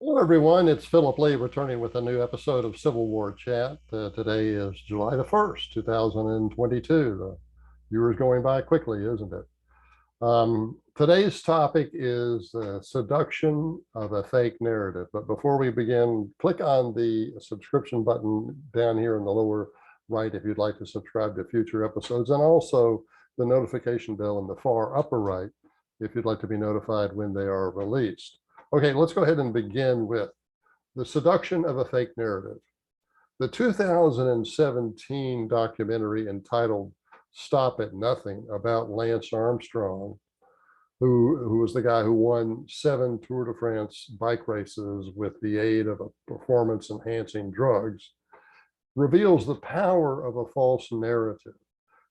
Hello, everyone. It's Philip Lee returning with a new episode of Civil War Chat. Today is July the 1st, 2022. The year is going by quickly, isn't it? Today's topic is the seduction of a fake narrative. But before we begin, click on the subscription button down here in the lower right if you'd like to subscribe to future episodes, and also the notification bell in the far upper right if you'd like to be notified when they are released. Okay, let's go ahead and begin with the seduction of a fake narrative. The 2017 documentary entitled Stop at Nothing about Lance Armstrong, who was the guy who won 7 Tour de France bike races with the aid of a performance enhancing drugs, reveals the power of a false narrative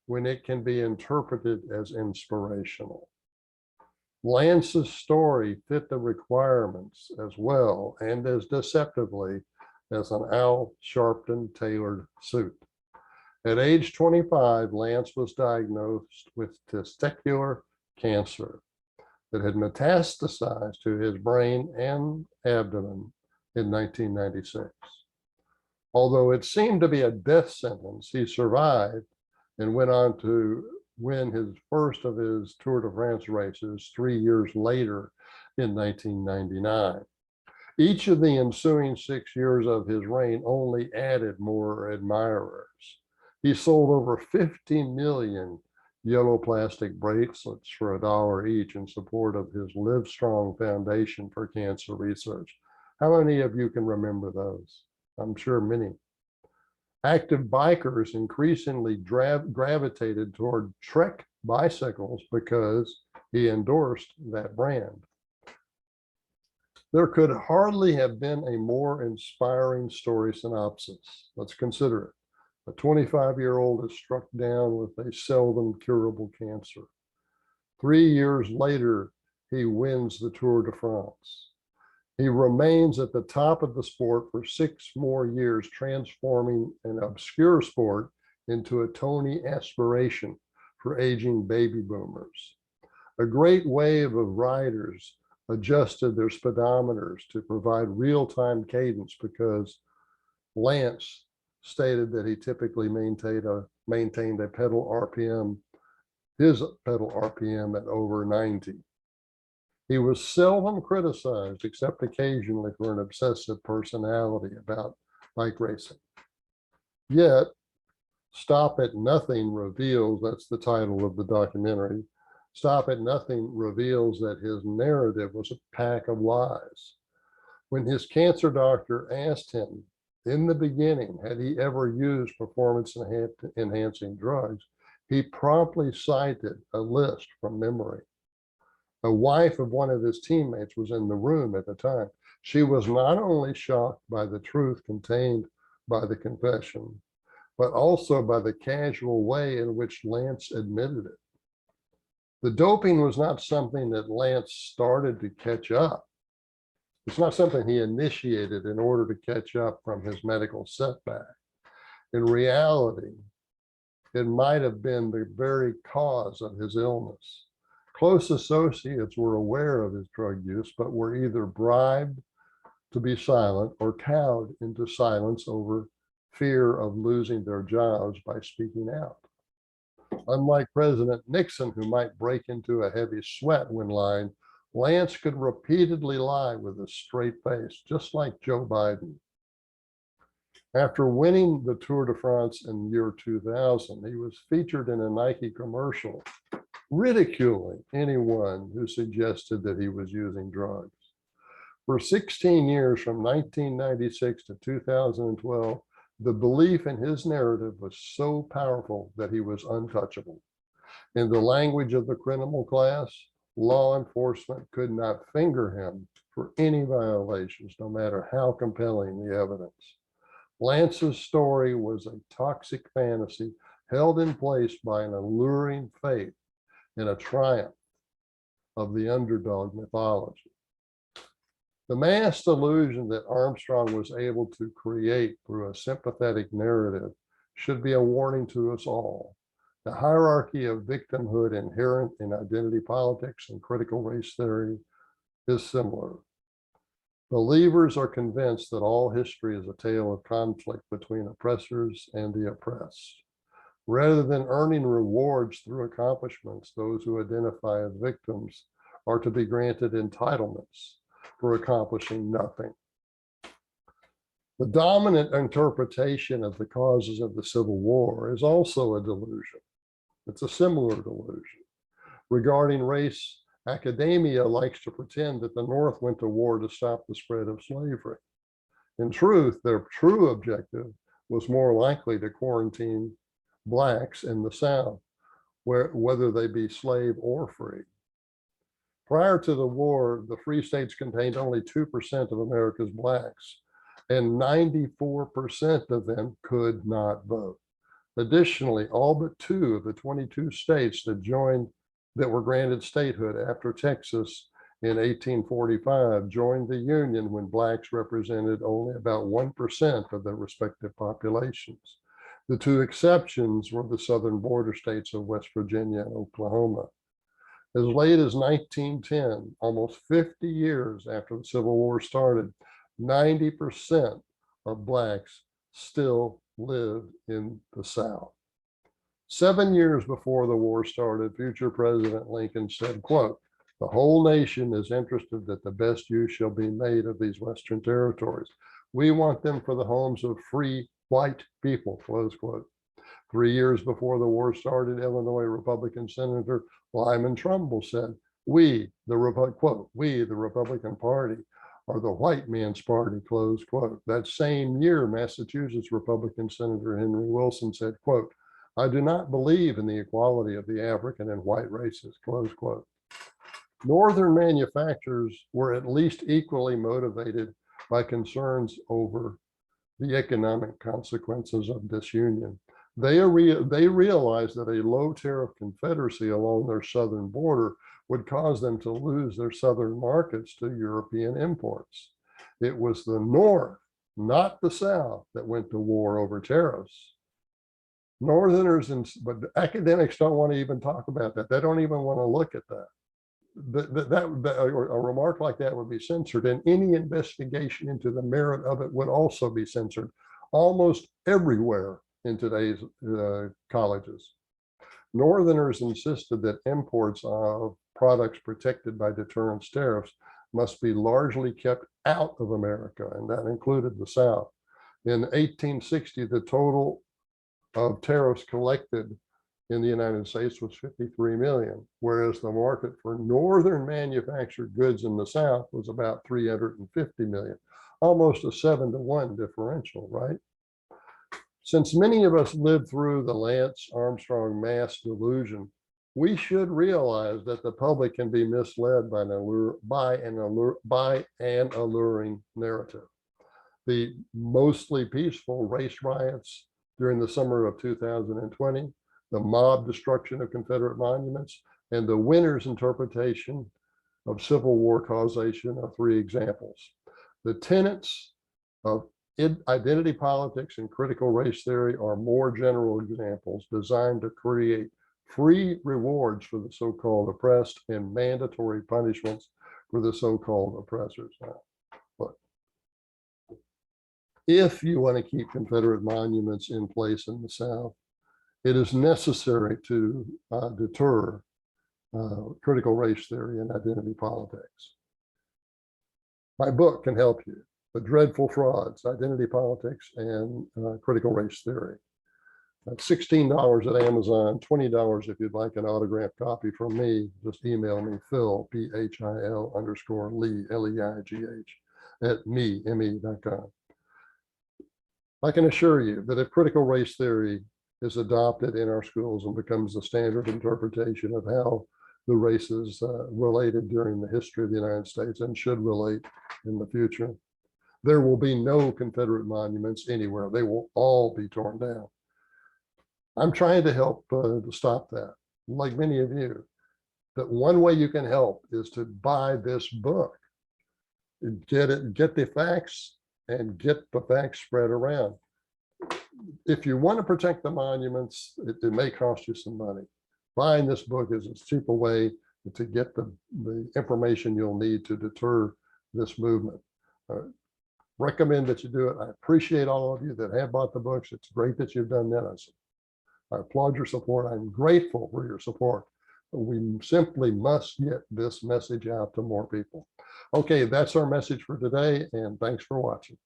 when it can be interpreted as inspirational. Lance's story fit the requirements as well and as deceptively as an Al Sharpton tailored suit. At age 25, Lance was diagnosed with testicular cancer that had metastasized to his brain and abdomen in 1996. Although it seemed to be a death sentence, he survived and went on to win his first of his Tour de France races 3 years later in 1999. Each of the ensuing 6 years of his reign only added more admirers. He sold over 50 million yellow plastic bracelets for $1 each in support of his Livestrong Foundation for cancer research. How many of you can remember those? I'm sure many. Active bikers increasingly gravitated toward Trek bicycles because he endorsed that brand. There could hardly have been a more inspiring story synopsis. Let's consider it. A 25-year-old is struck down with a seldom curable cancer. 3 years later, he wins the Tour de France. He remains at the top of the sport for 6 more years, transforming an obscure sport into a Tony aspiration for aging baby boomers. A great wave of riders adjusted their speedometers to provide real-time cadence because Lance stated that he typically maintained a pedal RPM, his pedal RPM at over 90. He was seldom criticized, except occasionally for an obsessive personality about bike racing. Yet, Stop at Nothing reveals, that's the title of the documentary, Stop at Nothing reveals that his narrative was a pack of lies. When his cancer doctor asked him in the beginning, had he ever used performance enhancing drugs, he promptly cited a list from memory. The wife of one of his teammates was in the room at the time. She was not only shocked by the truth contained by the confession, but also by the casual way in which Lance admitted it. The doping was not something that Lance started to catch up. It's not something he initiated in order to catch up from his medical setback. In reality, it might have been the very cause of his illness. Close associates were aware of his drug use, but were either bribed to be silent or cowed into silence over fear of losing their jobs by speaking out. Unlike President Nixon, who might break into a heavy sweat when lying, Lance could repeatedly lie with a straight face, just like Joe Biden. After winning the Tour de France in year 2000, he was featured in a Nike commercial ridiculing anyone who suggested that he was using drugs. For 16 years, from 1996 to 2012, the belief in his narrative was so powerful that he was untouchable. In the language of the criminal class, law enforcement could not finger him for any violations, no matter how compelling the evidence. Lance's story was a toxic fantasy held in place by an alluring faith in a triumph of the underdog mythology. The mass delusion that Armstrong was able to create through a sympathetic narrative should be a warning to us all. The hierarchy of victimhood inherent in identity politics and critical race theory is similar. Believers are convinced that all history is a tale of conflict between oppressors and the oppressed. Rather than earning rewards through accomplishments, those who identify as victims are to be granted entitlements for accomplishing nothing. The dominant interpretation of the causes of the Civil War is also a delusion. It's a similar delusion. Regarding race, academia likes to pretend that the North went to war to stop the spread of slavery. In truth, their true objective was more likely to quarantine Blacks in the South, whether they be slave or free. Prior to the war, the free states contained only 2% of America's Blacks, and 94% of them could not vote. Additionally, all but 2 of the 22 states that were granted statehood after Texas in 1845 joined the Union when Blacks represented only about 1% of their respective populations. The 2 exceptions were the southern border states of West Virginia and Oklahoma. As late as 1910, almost 50 years after the Civil War started, 90% of Blacks still lived in the South. 7 years before the war started, future President Lincoln said, quote, "The whole nation is interested that the best use shall be made of these Western territories. We want them for the homes of free white people," close quote. 3 years before the war started, Illinois Republican Senator Lyman Trumbull said, "We, the Republican Party, are the white man's party," close quote. That same year, Massachusetts Republican Senator Henry Wilson said, quote, "I do not believe in the equality of the African and white races," close quote. Northern manufacturers were at least equally motivated by concerns over the economic consequences of disunion. They realized that a low tariff confederacy along their southern border would cause them to lose their southern markets to European imports. It was the North, not the South, that went to war over tariffs. Northerners, but academics don't want to even talk about that. They don't even want to look at that. A remark like that would be censored, and any investigation into the merit of it would also be censored almost everywhere in today's colleges. Northerners insisted that imports of products protected by deterrence tariffs must be largely kept out of America, and that included the South. In 1860, the total of tariffs collected in the United States was 53 million, whereas the market for Northern manufactured goods in the South was about 350 million, almost a 7-to-1 differential, right? Since many of us lived through the Lance Armstrong mass delusion, we should realize that the public can be misled by an alluring narrative. The mostly peaceful race riots during the summer of 2020, the mob destruction of Confederate monuments, and the winner's interpretation of Civil War causation are 3 examples. The tenets of identity politics and critical race theory are more general examples designed to create free rewards for the so-called oppressed and mandatory punishments for the so-called oppressors. But if you want to keep Confederate monuments in place in the South, it is necessary to deter critical race theory and identity politics. My book can help you. The Dreadful Frauds, Identity Politics and Critical Race Theory. That's $16 at Amazon, $20 if you'd like an autographed copy from me. Just email me, Phil, PHIL_Lee, LEIGH, at me.com. I can assure you that if critical race theory is adopted in our schools and becomes the standard interpretation of how the races related during the history of the United States and should relate in the future, there will be no Confederate monuments anywhere. They will all be torn down. I'm trying to help to stop that, like many of you. But one way you can help is to buy this book. Get the facts, and get the facts spread around. If you want to protect the monuments, it may cost you some money. Buying this book is a cheaper way to get the information you'll need to deter this movement. Recommend that you do it. I appreciate all of you that have bought the books. It's great that you've done that. I applaud your support. I'm grateful for your support. We simply must get this message out to more people. Okay, that's our message for today, and thanks for watching.